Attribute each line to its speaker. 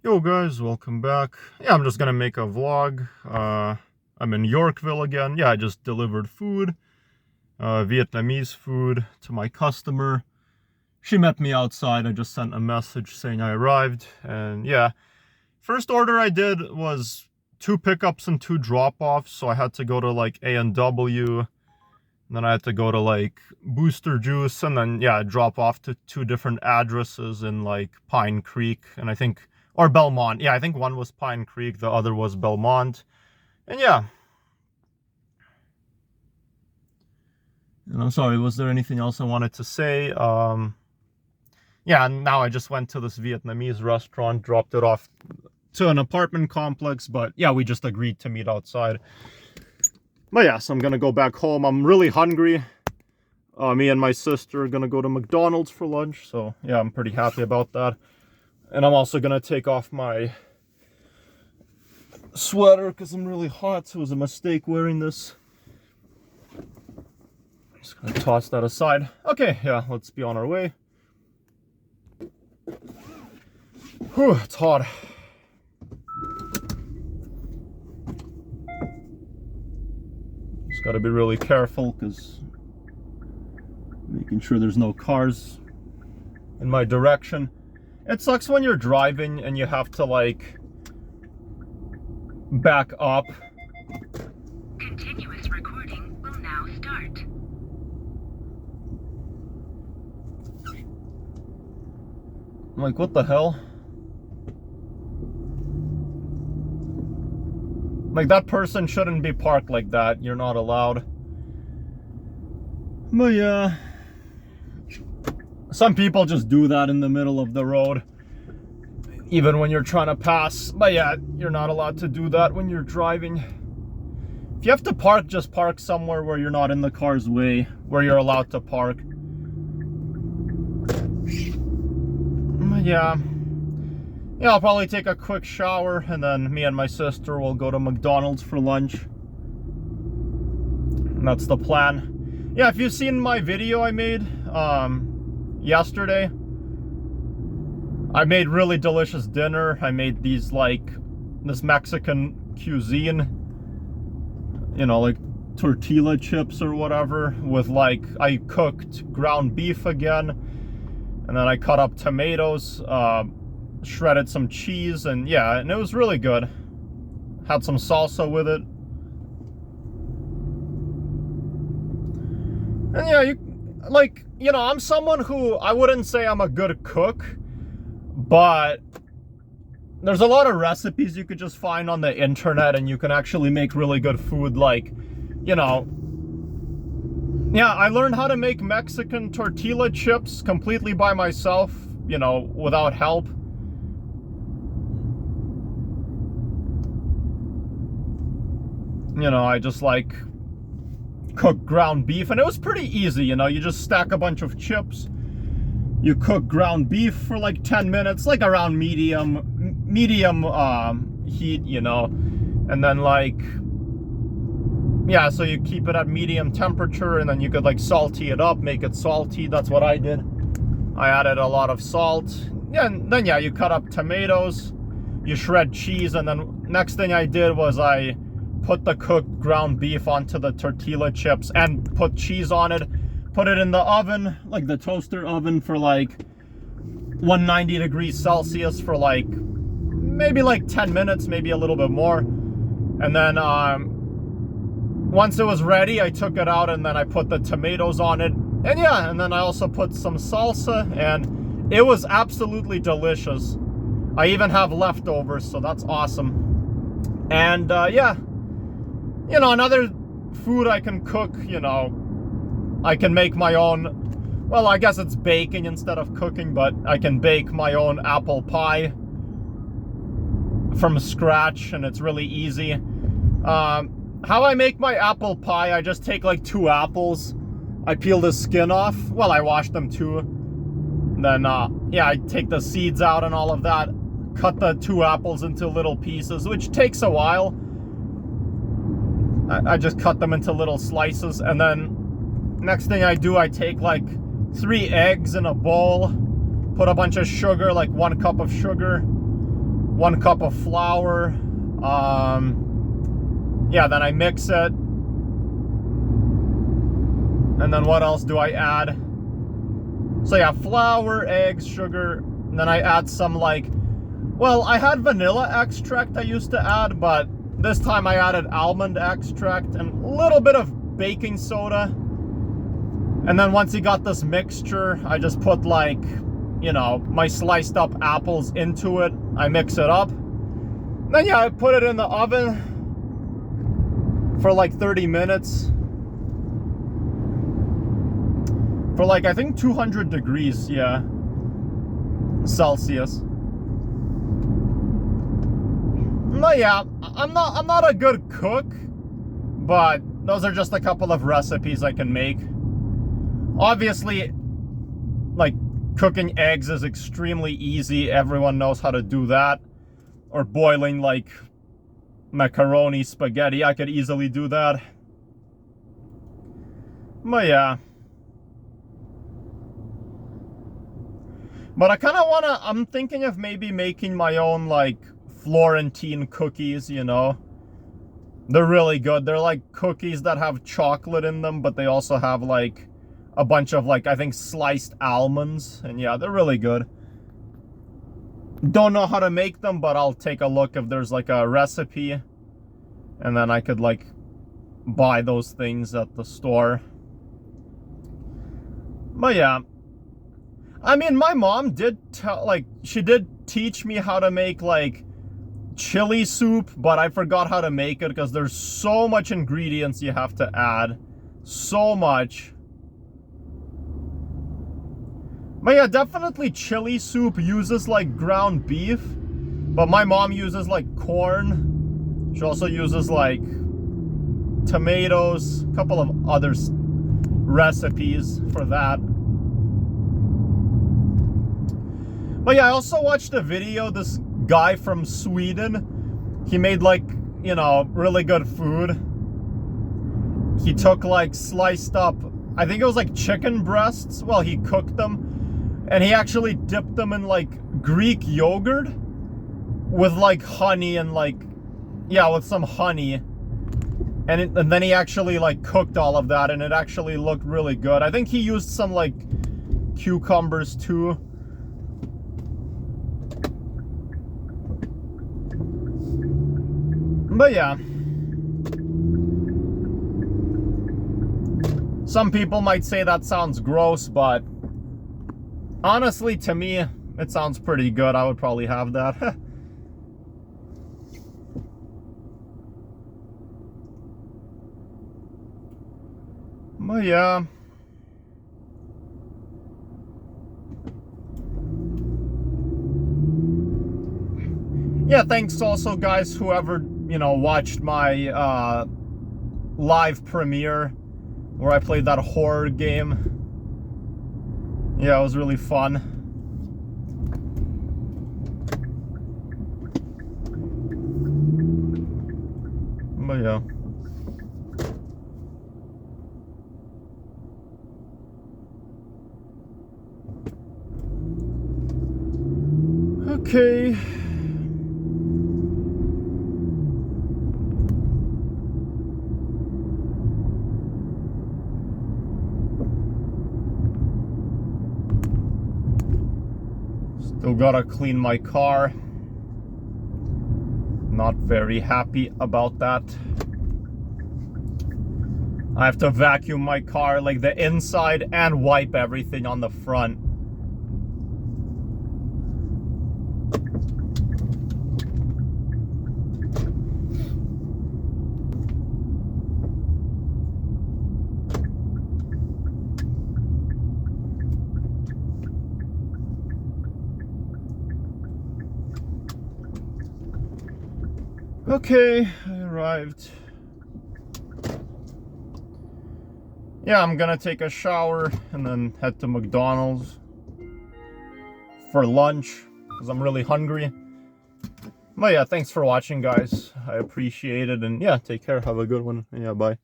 Speaker 1: Yo guys, welcome back. Yeah, I'm just gonna make a vlog. I'm in Yorkville again. Yeah, I just delivered food, Vietnamese food to my customer. She met me outside. I just sent a message saying I arrived. And yeah, first order I did was 2 pickups and 2 drop-offs. So I had to go to like A&W, and then I had to go to like Booster Juice, and then yeah, drop off to 2 different addresses in like Pine Creek, and I think or Belmont. Yeah, I think one was Pine Creek, the other was Belmont. And yeah. And I'm sorry, was there anything else I wanted to say? Yeah, now I just went to this Vietnamese restaurant, dropped it off to an apartment complex, but yeah, we just agreed to meet outside. But yeah, so I'm gonna go back home. I'm really hungry. Me and my sister are gonna go to McDonald's for lunch, so yeah, I'm pretty happy about that. And I'm also gonna take off my sweater because I'm really hot, so it was a mistake wearing this. Just gonna toss that aside. Okay, yeah, let's be on our way. Whew, it's hot. Just gotta be really careful because making sure there's no cars in my direction. It sucks when you're driving and you have to like back up.
Speaker 2: Continuous recording will now start.
Speaker 1: I'm like, what the hell? Like, that person shouldn't be parked like that. You're not allowed. But yeah, some people just do that in the middle of the road, even when you're trying to pass. But yeah, you're not allowed to do that when you're driving. If you have to park, just park somewhere where you're not in the car's way, where you're allowed to park. But yeah, I'll probably take a quick shower, and then me and my sister will go to McDonald's for lunch. And that's the plan. Yeah, if you've seen my video I made yesterday, I made really delicious dinner. I made these like this Mexican cuisine, you know, like tortilla chips or whatever, with like, I cooked ground beef again, and then I cut up tomatoes, shredded some cheese, and yeah, and it was really good. Had some salsa with it. And yeah, I'm someone who, I wouldn't say I'm a good cook, but there's a lot of recipes you could just find on the internet, and you can actually make really good food. Like, you know, yeah, I learned how to make Mexican tortilla chips completely by myself, you know, without help. You know, I just like cook ground beef, and it was pretty easy. You know, you just stack a bunch of chips, you cook ground beef for like 10 minutes, like around medium heat, you know, and then like, yeah, so you keep it at medium temperature, and then you could like salty it up, make it salty. That's what I did. I added a lot of salt. Yeah, and then yeah, you cut up tomatoes, you shred cheese, and then next thing I did was I put the cooked ground beef onto the tortilla chips and put cheese on it, put it in the oven, like the toaster oven, for like 190 degrees Celsius for like maybe like 10 minutes, maybe a little bit more. And then once it was ready, I took it out, and then I put the tomatoes on it. And yeah, and then I also put some salsa, and it was absolutely delicious. I even have leftovers, so that's awesome. And yeah, you know, another food I can cook, you know, I can make my own, well, I guess it's baking instead of cooking, but I can bake my own apple pie from scratch, and it's really easy. How I make my apple pie, I just take like 2 apples, I peel the skin off, well, I wash them too, and then yeah, I take the seeds out and all of that, cut the 2 apples into little pieces, which takes a while. I just cut them into little slices, and then next thing I do, I take like 3 eggs in a bowl, put a bunch of sugar, like 1 cup of sugar, 1 cup of flour. Yeah, then I mix it. And then what else do I add? So yeah, flour, eggs, sugar, and then I add some like, well, I had vanilla extract I used to add, but this time I added almond extract and a little bit of baking soda. And then once you got this mixture, I just put like, you know, my sliced up apples into it. I mix it up. Then yeah, I put it in the oven for like 30 minutes. For like, I think 200 degrees, yeah, Celsius. No, yeah, I'm not a good cook, but those are just a couple of recipes I can make. Obviously, like, cooking eggs is extremely easy. Everyone knows how to do that. Or boiling, like, macaroni, spaghetti. I could easily do that. But yeah. But I kind of want to, I'm thinking of maybe making my own, like, Florentine cookies, you know. They're really good. They're like cookies that have chocolate in them, but they also have, like, a bunch of, like, I think sliced almonds. And yeah, they're really good. Don't know how to make them, but I'll take a look if there's, like, a recipe. And then I could, like, buy those things at the store. But yeah. I mean, my mom did she did teach me how to make, like, chili soup, but I forgot how to make it because there's so much ingredients you have to add. So much. But yeah, definitely chili soup uses, like, ground beef. But my mom uses, like, corn. She also uses, like, tomatoes. A couple of other recipes for that. But yeah, I also watched a video, this guy from Sweden. He made, like, you know, really good food. He took, like, sliced up, I think it was like chicken breasts. Well, he cooked them. And he actually dipped them in, like, Greek yogurt with, like, honey and, like, yeah, with some honey. And then he actually, like, cooked all of that, and it actually looked really good. I think he used some, like, cucumbers too. But yeah. Some people might say that sounds gross, but honestly, to me, it sounds pretty good. I would probably have that. But yeah. Yeah, thanks also, guys, whoever, you know, watched my live premiere where I played that horror game. Yeah, it was really fun. But yeah. Okay. Still gotta clean my car. Not very happy about that. I have to vacuum my car, like the inside, and wipe everything on the front. Okay, I arrived. Yeah, I'm gonna take a shower and then head to McDonald's for lunch because I'm really hungry. But yeah, thanks for watching, guys. I appreciate it, and yeah, take care. Have a good one. Yeah, bye.